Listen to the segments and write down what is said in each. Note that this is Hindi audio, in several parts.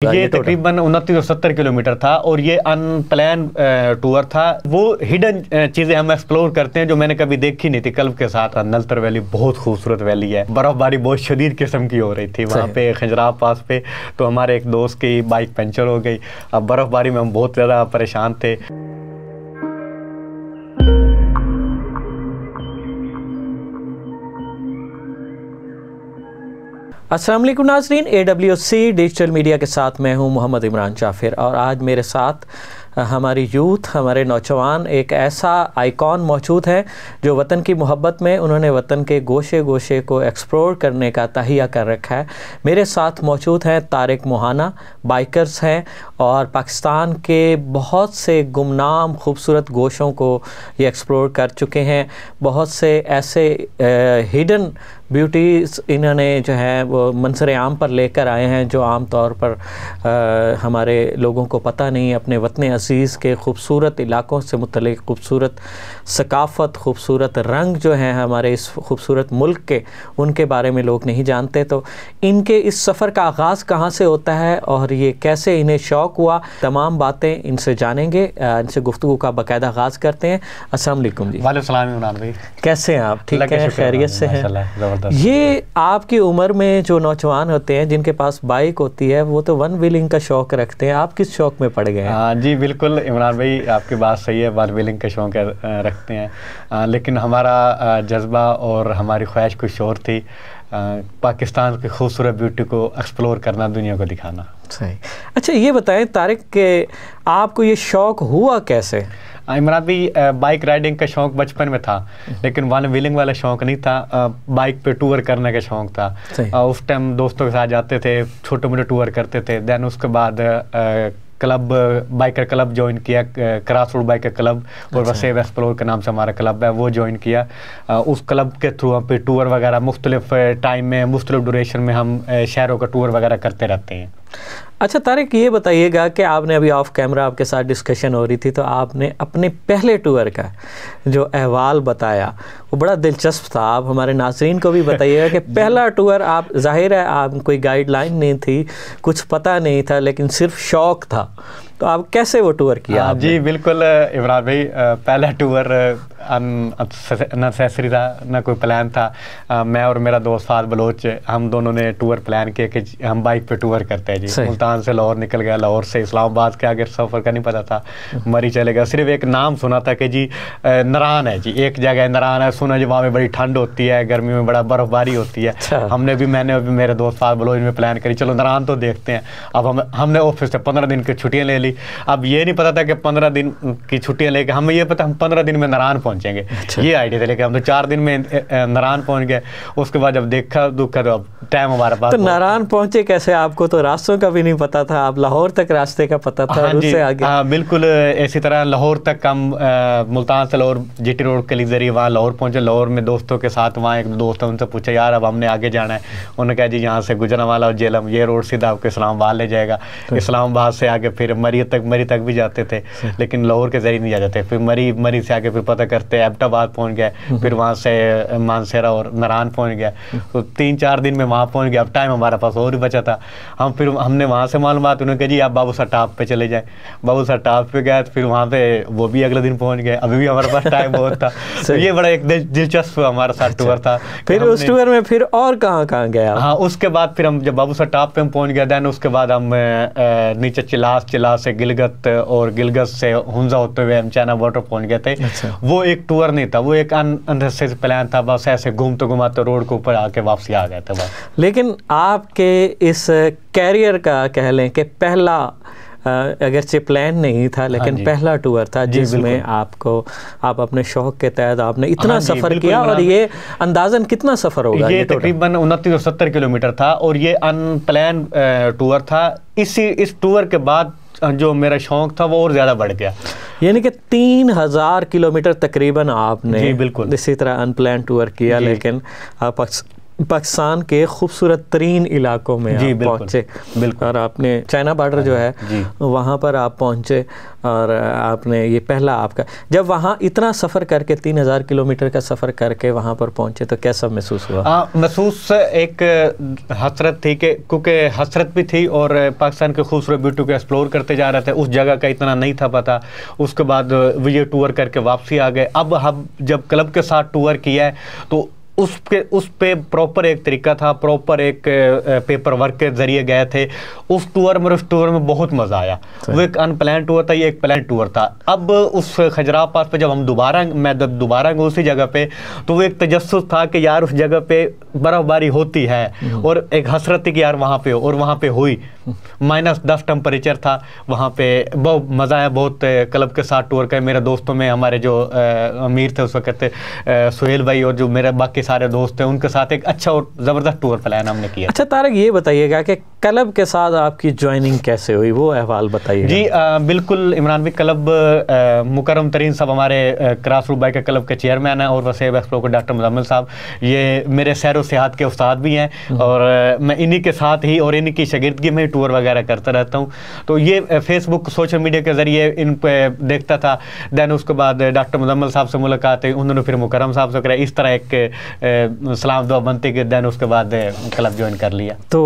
ये तकरीबन 2970 किलोमीटर था और ये अनप्लान टूर था। वो हिडन चीज़ें हम एक्सप्लोर करते हैं जो मैंने कभी देखी नहीं थी क्लब के साथ। नलतर वैली बहुत खूबसूरत वैली है, बर्फ़बारी बहुत शदीद किस्म की हो रही थी वहाँ पे खंजराब पास पे। तो हमारे एक दोस्त की बाइक पंचर हो गई। अब बर्फ़बारी में हम बहुत ज़्यादा परेशान थे। अस्सलाम वालेकुम नाज़रीन, AWC डिजिटल मीडिया के साथ मैं हूं मोहम्मद इमरान जाफिर और आज मेरे साथ हमारी यूथ, हमारे नौजवान, एक ऐसा आइकॉन मौजूद है जो वतन की मोहब्बत में उन्होंने वतन के गोशे गोशे को एक्सप्लोर करने का तहिया कर रखा है। मेरे साथ मौजूद हैं तारिक मोहाना, बाइकर्स हैं और पाकिस्तान के बहुत से गुमनाम खूबसूरत गोशों को ये एक्सप्लोर कर चुके हैं। बहुत से ऐसे हिडन ब्यूटीज़ इन्होंने जो है वो मंजर आम पर लेकर आए हैं जो आम तौर पर हमारे लोगों को पता नहीं। अपने वतन अज़ीज़ के खूबसूरत इलाक़ों से मुतल्लिक़ खूबसूरत सकाफ़त, खूबसूरत रंग जो हैं हमारे इस खूबसूरत मुल्क के, उनके बारे में लोग नहीं जानते। तो इनके इस सफ़र का आगाज़ कहाँ से होता है और ये कैसे इन्हें शौक़ हुआ, तमाम बातें इनसे जानेंगे। इनसे गुफ्तगू का बाकायदा आगाज़ करते हैं। अस्सलाम वालेकुम जी। वालेकुम सलाम इमरान भाई, कैसे हैं आप? ठीक है, खैरियत से हैं? ये आपकी उम्र में जो नौजवान होते हैं जिनके पास बाइक होती है वो तो वन व्हीलिंग का शौक़ रखते हैं, आप किस शौक़ में पड़ गए हैं? जी बिल्कुल इमरान भाई, आपकी बात सही है, वन व्हीलिंग का शौक़ रखते हैं। लेकिन हमारा जज्बा और हमारी ख्वाहिश कुछ और थी, पाकिस्तान की खूबसूरत ब्यूटी को एक्सप्लोर करना, दुनिया को दिखाना। सही। अच्छा ये बताएं तारिक के आपको ये शौक़ हुआ कैसे? इमरान भाई, बाइक राइडिंग का शौक़ बचपन में था लेकिन वन व्हीलिंग वाला शौक़ नहीं था। बाइक पे टूर करने का शौक़ था। उस टाइम दोस्तों के साथ जाते थे, छोटे मोटे टूर करते थे। देन उसके बाद क्लब, बाइकर क्लब ज्वाइन किया, क्रॉस रोड बाइकर क्लब, और वसेव एक्सप्लोर के नाम से हमारा क्लब है, वो ज्वाइन किया। उस क्लब के थ्रू हम पे टूर वगैरह मुख्तलिफ टाइम में, मुख्तलिफ ड्यूरेशन में हम शहरों का टूर वगैरह करते रहते हैं। अच्छा तारिक, ये बताइएगा कि आपने अभी ऑफ कैमरा आपके साथ डिस्कशन हो रही थी तो आपने अपने पहले टूर का जो अहवाल बताया वो बड़ा दिलचस्प था। आप हमारे नाज़रीन को भी बताइएगा कि पहला टूर, आप जाहिर है आप कोई गाइडलाइन नहीं थी, कुछ पता नहीं था, लेकिन सिर्फ शौक़ था, तो आप कैसे वो टूर किया? जी बिल्कुल इमरान भाई, पहला टूर अननेसेसरी था, ना कोई प्लान था। मैं और मेरा दोस्त फाद बलोच, हम दोनों ने टूर प्लान किया कि हम बाइक पे टूर करते हैं जी। मुल्तान से लाहौर निकल गया, लाहौर से इस्लामाबाद के आगे सफ़र का नहीं पता था, मरी चले गया। सिर्फ एक नाम सुना था कि जी नरान है जी, एक जगह नरान है, सुना जी वहाँ में बड़ी ठंड होती है, गर्मी में बड़ा बर्फ़बारी होती है। मैंने अभी मेरे दोस्त फाद बलोच में प्लान करी, चलो नरान तो देखते हैं। अब हमने ऑफिस से 15 दिन की छुट्टियाँ ले ली। अब ये नहीं पता था कि 15 दिन की छुट्टियां लेके हमें ये पता हम 15 दिन में नारान पहुंचेंगे। ये आइडिया था, लेकिन हम तो 4 दिन में नारान पहुंच गए। उसके बाद जब देखा दुखा तो अब टाइम हमारे पास। तो नारान पहुंचे कैसे? आपको तो रास्तों का भी नहीं पता था, आप लाहौर तक रास्ते का पता था? उससे आगे? हाँ बिल्कुल, इसी तरह लाहौर तक हम मुल्तान से लाहौर GT रोड के जरिए वहाँ लाहौर पहुँचे। लाहौर में दोस्तों के साथ, वहाँ एक दोस्त है, उनसे पूछा यार अब हमने आगे जाना है। उन्होंने कहा जी यहाँ से गुजरांवाला और जेलम, ये रोड सीधा आपको इस्लामाबाद ले जाएगा। इस्लामाबाद से आगे फिर मरी तक भी जाते थे, लेकिन लाहौर के जरिए नहीं जा जाते। फिर मरी से आगे फिर पता करते एबटाबाद पहुंच गए, फिर वहां से मानसेरा और नारान पहुंच गया। तो 3-4 दिन में वहां पहुंच गया। अब टाइम हमारे पास और ही बचा था। हमने वहां से मालूमात, उन्होंने कहा जी आप बाबूसर टाप पे चले जाए। बाबूसर टाप पे गए, फिर वहां पे वो भी अगले दिन पहुंच गए। अभी भी हमारे पास टाइम बहुत था। तो ये बड़ा एक दिलचस्प हमारे साथ टूर था। फिर उस टूर में फिर और कहाँ गया? हाँ, उसके बाद फिर हम जब बाबूसर टाप पे हम पहुंच गए, देन उसके बाद हम नीचे चिलास से गिलगत और गिलगत से हुंजा होते हुए हम चाइना बॉर्डर पहुंच गए थे। वो एक टूर नहीं था, वो एक अननेसेसरी प्लान था। बस ऐसे घूमते घुमाते रोड के ऊपर आके वापसी आ गए थे बस। लेकिन आपके इस कैरियर का कह लें कि पहला, अगरचे प्लान नहीं था लेकिन पहला टूर था जिसमें आप अपने शौक़ के तहत आपने इतना सफ़र किया। और ये अंदाज़न कितना सफ़र होगा? ये तकरीबन 2970 किलोमीटर था और ये अनप्लान टूर था। इस टूर के बाद जो मेरा शौक़ था वो और ज़्यादा बढ़ गया, यानी कि 3000 किलोमीटर तकरीबन आपने जी बिल्कुल इसी तरह अनप्लान टूर किया। लेकिन आप पाकिस्तान के खूबसूरत तरीन इलाकों में जी, आप पहुँचे, बिल्कुल। और आपने चाइना बॉर्डर जो है वहाँ पर आप पहुँचे, और आपने ये पहला आपका, जब वहाँ इतना सफ़र करके 3000 किलोमीटर का सफ़र करके वहाँ पर पहुँचे तो कैसा महसूस हुआ? महसूस एक हसरत थी, कि क्योंकि हसरत भी थी और पाकिस्तान के खूबसूरत ब्यूटी को एक्सप्लोर करते जा रहे थे, उस जगह का इतना नहीं था पता। उसके बाद ये टूर करके वापसी आ गए। अब हम जब क्लब के साथ टूर किया है तो उस पे प्रॉपर एक तरीका था, प्रॉपर एक पेपर वर्क के जरिए गए थे उस टूर में बहुत मज़ा आया। वो एक अनप्लान टूर था, ये एक प्लान टूर था। अब उस खजरा पास पे जब हम मैं दोबारा गए उसी जगह पे, तो वो एक तजस्सुस था कि यार उस जगह पे बर्फबारी होती है, और एक हसरत थी कि यार वहाँ पे, और वहाँ पे हुई। -10 टेम्परेचर था वहाँ पे। बहुत मज़ा आया, बहुत क्लब के साथ टूर का। मेरे दोस्तों में हमारे जो अमीर थे उस वक्त सुहेल भाई, और जो मेरे बाकी सारे दोस्त हैं, उनके साथ एक अच्छा और ज़बरदस्त टूर प्लान हमने किया। अच्छा तारक, ये बताइएगा कि क्लब के साथ आपकी ज्वाइनिंग कैसे हुई, वो अहवाल बताइए। जी बिल्कुल इमरान भाई, क्लब मुकर्रम तरीन साहब हमारे क्रॉस रूट बाइक के क्लब के चेयरमैन हैं, और वसेब एक्सप्लो के डॉक्टर मुजम्मिल साहब, ये मेरे सैर व सियाहत के उस्ताद भी हैं, और मैं इन्हीं के साथ ही और इन्हीं की शागिर्दगी में टूर वगैरह करता रहता हूँ। तो ये फेसबुक सोशल मीडिया के ज़रिए इन पे देखता था। दैन उसके बाद डॉक्टर मुजम्मिल साहब से मुलाकात हुई, उन्होंने फिर मुकर्रम साहब से कराई। इस तरह एक सलाम दुआ बनती के दैन उसके बाद क्लब ज्वाइन कर लिया। तो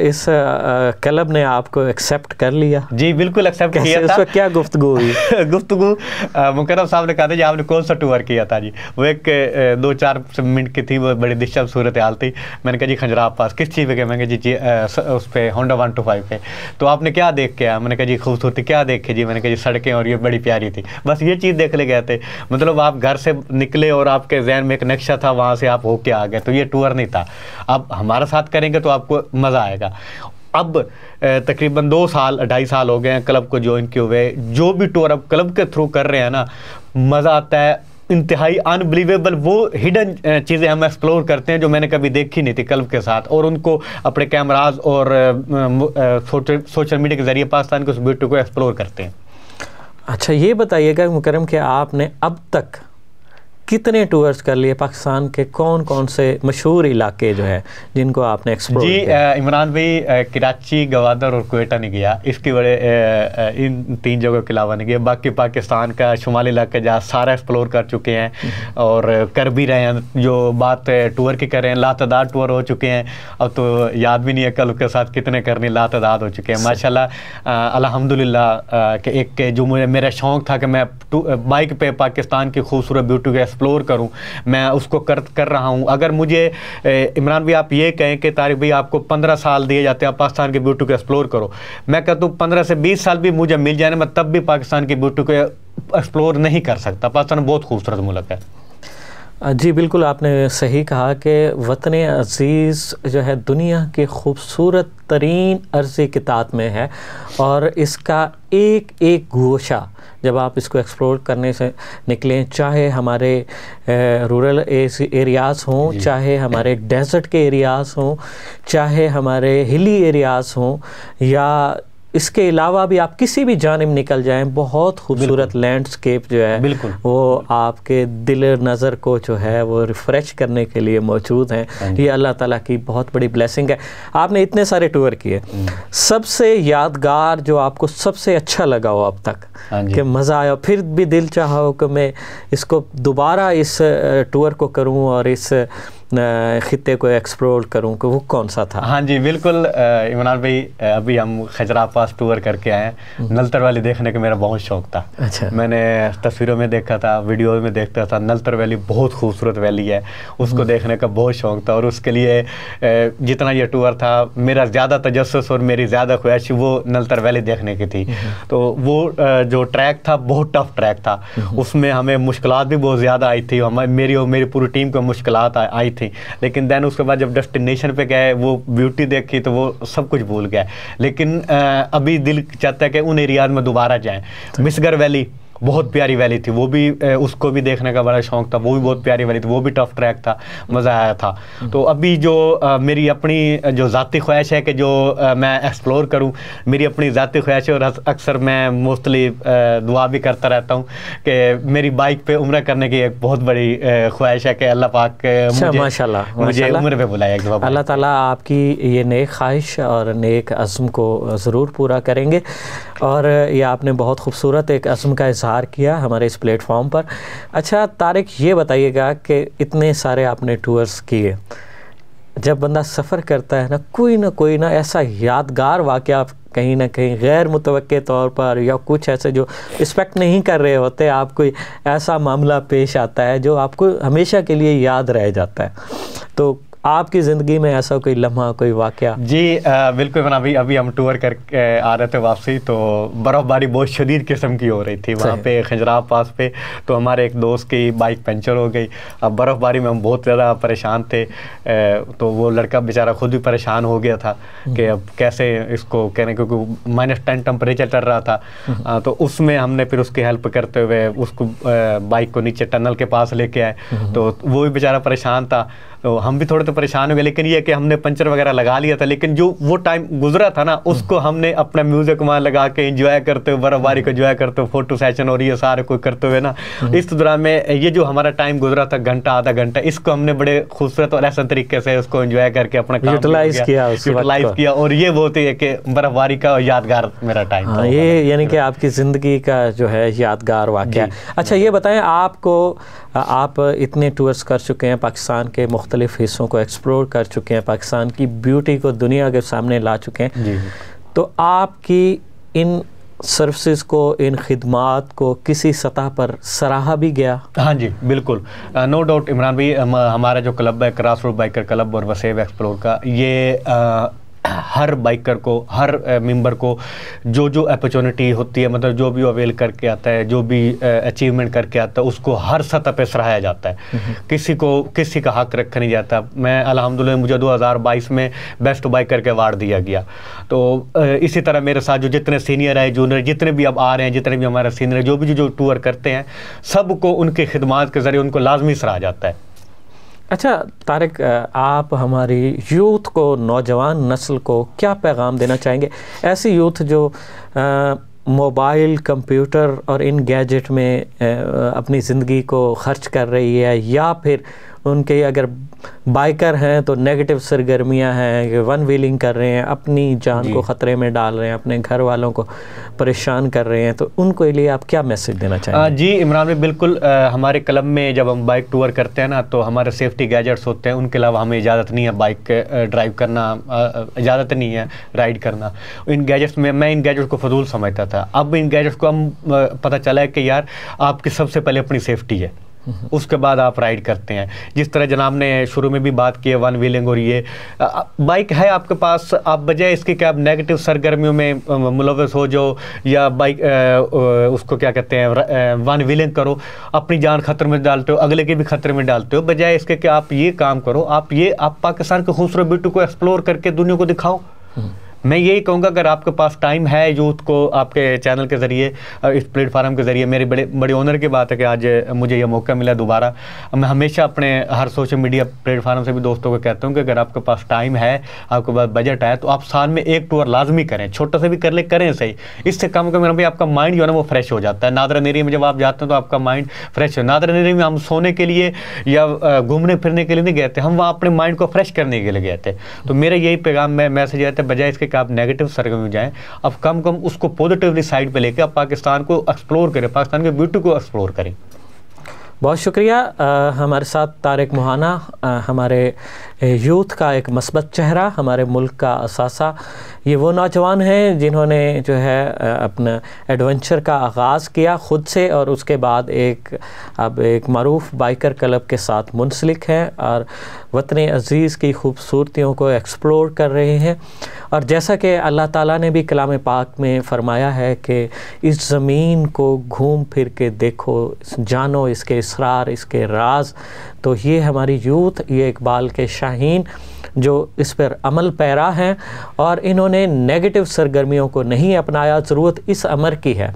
इस क्लब ने आपको एक्सेप्ट कर लिया? जी बिल्कुल एक्सेप्ट किया था। उसमें क्या गुफ्तगू हुई? गुफ्तगू मुकर्रम साहब ने कहा था जी आपने कौन सा टूर किया था? जी वो एक 2-4 मिनट की थी, वो बड़ी दिलचस्प सूरत हाल थी। मैंने कहा जी खजरा पास। किस चीज़ पे गए? मैंने कहा जी उस पर होंडा 125 पे। तो आपने क्या देख के आया? मैंने कहा जी खूबसूरती। क्या देखे? जी मैंने कहा जी सड़कें, और ये बड़ी प्यारी थी। बस ये चीज़ देख ले गए थे। मतलब आप घर से निकले और आपके जहन में एक नक्शा था, वहाँ से आप होके आ गए। तो ये टूर नहीं था। अब हमारे साथ करेंगे तो आपको मज़ा आएगा। अब तकरीबन 2-2.5 साल हो गए हैं क्लब को ज्वाइन किए हुए। जो भी टूर अब क्लब के थ्रू कर रहे हैं ना, मज़ा आता है, इंतहाई अनबिलीवेबल। वो हिडन चीज़ें हम एक्सप्लोर करते हैं जो मैंने कभी देखी नहीं थी क्लब के साथ, और उनको अपने कैमराज और सोशल मीडिया के ज़रिए पाकिस्तान के उस ब्यूटी को एक्सप्लोर करते हैं। अच्छा, ये बताइएगा मुकर्रम कि आपने अब तक कितने टूर्स कर लिए? पाकिस्तान के कौन कौन से मशहूर इलाके जो है जिनको आपने एक्सप्लोर किया? जी इमरान भाई, कराची, गवादर और क्वेटा नहीं गया। इसके बड़े इन 3 जगहों के अलावा नहीं गया। बाकी पाकिस्तान का शुमाली इलाके जहाँ सारा एक्सप्लोर कर चुके हैं और कर भी रहे हैं। जो बात टूर की करें, लातदाद टूर हो चुके हैं। अब तो याद भी नहीं है कल के साथ कितने करने, लातदाद हो चुके हैं माशाल्लाह। अल्हम्दुलिल्लाह के एक जो मेरा शौक़ था कि मैं बाइक पे पाकिस्तान की खूबसूरत ब्यूटी को एक्सप्लोर करूं, मैं उसको कर रहा हूं। अगर मुझे इमरान भाई आप ये कहें कि तारिक भाई आपको 15 साल दिए जाते हैं पाकिस्तान की ब्यूटी को एक्सप्लोर करो, मैं कहता हूँ 15 से 20 साल भी मुझे मिल जाए, मैं तब भी पाकिस्तान की ब्यूटी को एक्सप्लोर नहीं कर सकता। पाकिस्तान बहुत खूबसूरत मुल्क है। जी बिल्कुल, आपने सही कहा कि वतन अज़ीज़ जो है दुनिया के खूबसूरत तरीन अर्ज़े किताब में है, और इसका एक एक गोशा जब आप इसको एक्सप्लोर करने से निकलें, चाहे हमारे रूरल एरियाज़ हों, चाहे हमारे डेज़र्ट के एरियाज़ हों, चाहे हमारे हिली एरियाज़ हों, या इसके अलावा भी आप किसी भी जानिब निकल जाएं, बहुत खूबसूरत लैंडस्केप जो है वो आपके दिल नज़र को जो है वो रिफ़्रेश करने के लिए मौजूद हैं। ये अल्लाह ताला की बहुत बड़ी ब्लेसिंग है। आपने इतने सारे टूर किए, सबसे यादगार जो आपको सबसे अच्छा लगा हो अब तक, कि मज़ा आया, फिर भी दिल चाहा हो कि मैं इसको दोबारा इस टूर को करूं और इस खित्ते को एक्सप्लोर करूं, कि वो कौन सा था? हाँ जी बिल्कुल इमरान भाई, अभी हम खजरा पास टूर करके आए हैं। नलतर वैली देखने का मेरा बहुत शौक़ था। अच्छा। मैंने तस्वीरों में देखा था, वीडियो में देखता था। नलतर वैली बहुत खूबसूरत वैली है, उसको देखने का बहुत शौक़ था। और उसके लिए जितना ये टूर था, मेरा ज़्यादा तजस्सुस और मेरी ज़्यादा ख्वाहिश वो नलतर वैली देखने की थी। तो वो जो ट्रैक था बहुत टफ ट्रैक था, उसमें हमें मुश्किलात भी बहुत ज़्यादा आई थी। मेरी और मेरी पूरी टीम को मुश्किलात आई थी, लेकिन दैन उसके बाद जब डेस्टिनेशन पे गए, वो ब्यूटी देखी तो वो सब कुछ भूल गया। लेकिन अभी दिल चाहता है कि उन एरियाज में दोबारा जाएं। मिसगर वैली बहुत प्यारी वैली थी, वो भी उसको भी देखने का बड़ा शौक था, वो भी बहुत प्यारी वैली थी, वो भी टफ ट्रैक था, मज़ा आया था। तो अभी जो मेरी अपनी जो ज़ाती ख्वाहिश है कि जो मैं एक्सप्लोर करूं, मेरी अपनी ज़ाती ख्वाहिश है, और अक्सर मैं मोस्टली दुआ भी करता रहता हूं कि मेरी बाइक पे उम्र करने की एक बहुत बड़ी ख्वाहिश है कि अल्लाह पाक मुझे उम्र पे बुलाए। अल्लाह ताला आपकी ये नेक ख्वाहिश और नेक अज़्म को ज़रूर पूरा करेंगे। और ये आपने बहुत खूबसूरत एक अज़्म का इजहार किया हमारे इस प्लेटफॉर्म पर। अच्छा तारिक, ये बताइएगा कि इतने सारे आपने टूर्स किए, जब बंदा सफ़र करता है ना कोई ना ऐसा यादगार वाक़या कहीं ना कहीं गैर मुतवक्के तौर पर या कुछ ऐसे जो एक्सपेक्ट नहीं कर रहे होते, आप कोई ऐसा मामला पेश आता है जो आपको हमेशा के लिए याद रह जाता है, तो आपकी ज़िंदगी में ऐसा कोई लम्हा, कोई वाक़या? जी बिल्कुल बना। अभी हम टूर करके आ रहे थे वापसी, तो बर्फ़बारी बहुत शदीद किस्म की हो रही थी वहाँ पे खंजराब पास पे। तो हमारे एक दोस्त की बाइक पंचर हो गई। अब बर्फ़बारी में हम बहुत ज़्यादा परेशान थे, तो वो लड़का बेचारा खुद भी परेशान हो गया था कि अब कैसे इसको कहने, क्योंकि -10 टेम्परेचर चल रहा था। तो उसमें हमने फिर उसकी हेल्प करते हुए उसको बाइक को नीचे टनल के पास लेके आए, तो वो भी बेचारा परेशान था, तो हम भी थोड़े तो परेशान हो गए। लेकिन ये कि हमने पंचर वगैरह लगा लिया था, लेकिन जो वो टाइम गुजरा था ना, उसको हमने अपना म्यूज़िक वहाँ लगा के एंजॉय करते हुए, बर्फ़बारी को एंजॉय करते हुए, फ़ोटो सेशन हो रही है सारे कोई करते हुए ना, इस दौरान में ये जो हमारा टाइम गुजरा था घंटा आधा घंटा, इसको हमने बड़े खूबसूरत और ऐसा तरीके से उसको एंजॉय करके अपना यूटिलाइज किया। और ये बहुत ही कि बर्फ़बारी का यादगार मेरा टाइम था। ये यानी कि आपकी ज़िंदगी का जो है यादगार वाक़या। अच्छा ये बताएं, आप इतने टूर्स कर चुके हैं, पाकिस्तान के मुख्तलिफ़ हिस्सों को एक्सप्लोर कर चुके हैं, पाकिस्तान की ब्यूटी को दुनिया के सामने ला चुके हैं जी। तो आपकी इन सर्विसेज को, इन खिदमात को किसी सतह पर सराहा भी गया? हाँ जी बिल्कुल, नो डाउट इमरान भाई। हमारा जो क्लब है क्रॉस रोड बाइकर क्लब और वसेब एक्सप्लोर का, ये हर बाइकर को, हर मेंबर को जो जो अपॉर्चुनिटी होती है, मतलब जो भी अवेल करके आता है, जो भी अचीवमेंट करके आता है, उसको हर सतह पे सराहाया जाता है। किसी का हक रखा नहीं जाता। मैं अल्हम्दुलिल्लाह, मुझे 2022 में बेस्ट बाइकर के अवार्ड दिया गया। तो इसी तरह मेरे साथ जो जितने सीनियर है, जूनियर, जितने भी अब आ रहे हैं, जितने भी हमारे सीनियर जो भी जो टूर करते हैं, सबको उनकी खिदमात के ज़रिए उनको लाजमी सराहा जाता है। अच्छा तारिक, आप हमारी यूथ को, नौजवान नस्ल को क्या पैगाम देना चाहेंगे? ऐसी यूथ जो मोबाइल, कंप्यूटर और इन गैजेट में अपनी ज़िंदगी को खर्च कर रही है, या फिर उनके अगर बाइकर हैं तो नेगेटिव सरगर्मियां हैं कि वन व्हीलिंग कर रहे हैं, अपनी जान को ख़तरे में डाल रहे हैं, अपने घर वालों को परेशान कर रहे हैं, तो उनको लिए आप क्या मैसेज देना चाहेंगे? जी इमरान भाई बिल्कुल, हमारे क्लब में जब हम बाइक टूर करते हैं ना, तो हमारे सेफ्टी गैजेट्स होते हैं, उनके अलावा हमें इजाज़त नहीं है बाइक ड्राइव करना, इजाज़त नहीं है राइड करना। इन गैजेट्स में मैं इन गैजेट्स को फजूल समझता था। अब इन गैजेट्स को हम पता चला है कि यार आपकी सबसे पहले अपनी सेफ्टी है, उसके बाद आप राइड करते हैं। जिस तरह जनाब ने शुरू में भी बात की है वन व्हीलिंग, और ये बाइक है आपके पास, आप बजाय इसके कि आप नेगेटिव सरगर्मियों में मुलव्वस हो जाओ, या बाइक उसको क्या कहते हैं वन व्हीलिंग करो, अपनी जान खतरे में डालते हो, अगले के भी खतरे में डालते हो, बजाय इसके कि आप ये काम करो, आप पाकिस्तान के खूबसूरत ब्यूटी को एक्सप्लोर करके दुनिया को दिखाओ। मैं यही कहूँगा, अगर आपके पास टाइम है, यूथ को आपके चैनल के ज़रिए, इस प्लेटफार्म के ज़रिए, मेरी बड़ी ऑनर की बात है कि आज मुझे यह मौका मिला दोबारा। मैं हमेशा अपने हर सोशल मीडिया प्लेटफार्म से भी दोस्तों को कहता हूँ कि अगर आपके पास टाइम है, आपके पास बजट है, तो आप साल में एक टूर लाजमी करें, छोटा से भी कर ले, करें सही। इससे कम का मेरा भाई आपका माइंड जो है ना वो फ्रेश हो जाता है। नादरा नेरी में जब आप जाते हैं तो आपका माइंड फ्रेश हो। नादरा नेरी में हम सोने के लिए या घूमने फिरने के लिए नहीं गए थे, हम वहाँ अपने माइंड को फ्रेश करने के लिए गए थे। तो मेरा यही पैगाम में मैसेज आता है, बजाय इसके कि आप नेगेटिव सरगर्मी में जाएं, अब कम उसको पॉजिटिवली साइड पे लेके आप पाकिस्तान को एक्सप्लोर करें, पाकिस्तान के ब्यूटी को एक्सप्लोर करें। बहुत शुक्रिया। हमारे साथ तारिक मोहाना, हमारे यूथ का एक मस्बत चेहरा, हमारे मुल्क का असासा। ये वो नौजवान हैं जिन्होंने जो है अपना एडवेंचर का आगाज़ किया ख़ुद से, और उसके बाद अब एक मारूफ बाइकर क्लब के साथ मुंसलिक हैं और वतन अज़ीज़ की खूबसूरतियों को एक्सप्लोर कर रहे हैं। और जैसा कि अल्लाह ताला ने भी कलाम पाक में फ़रमाया है कि इस ज़मीन को घूम फिर के देखो, जानो इसके इसरार, इसके राज। तो ये हमारी यूथ, ये इकबाल के शाहीन जो इस पर अमल पैरा हैं, और इन्होंने उन्होंने नेगेटिव सरगर्मियों को नहीं अपनाया। ज़रूरत इस अमर की है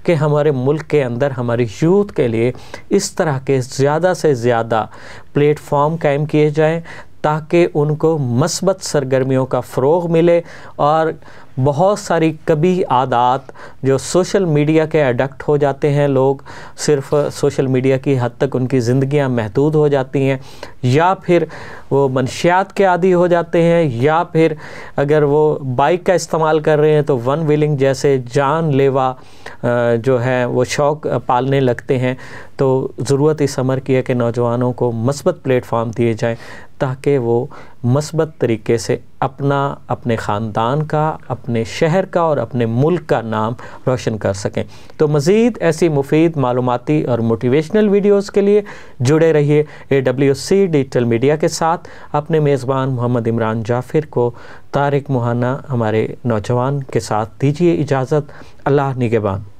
कि हमारे मुल्क के अंदर हमारी यूथ के लिए इस तरह के ज़्यादा से ज़्यादा प्लेटफॉर्म कायम किए जाएं ताकि उनको मस्बत सरगर्मियों का फ़रोग़ मिले और बहुत सारी कभी आदात जो सोशल मीडिया के एडक्ट हो जाते हैं, लोग सिर्फ़ सोशल मीडिया की हद तक उनकी ज़िंदगियां महदूद हो जाती हैं, या फिर वो मनशियात के आदी हो जाते हैं, या फिर अगर वो बाइक का इस्तेमाल कर रहे हैं तो वन व्हीलिंग जैसे जानलेवा जो है वो शौक़ पालने लगते हैं। तो ज़रूरत इस अमर की है कि नौजवानों को मस्बत प्लेटफॉर्म दिए जाएं ताकि वो मस्बत तरीके से अपने ख़ानदान का, अपने शहर का और अपने मुल्क का नाम रोशन कर सकें। तो मज़ीद ऐसी मुफीद मालूमाती और मोटिवेशनल वीडियोस के लिए जुड़े रहिए AWC डिजिटल मीडिया के साथ। अपने मेज़बान मोहम्मद इमरान जाफ़िर को तारिक मुहाना हमारे नौजवान के साथ दीजिए इजाज़त। अल्लाह निगहबान।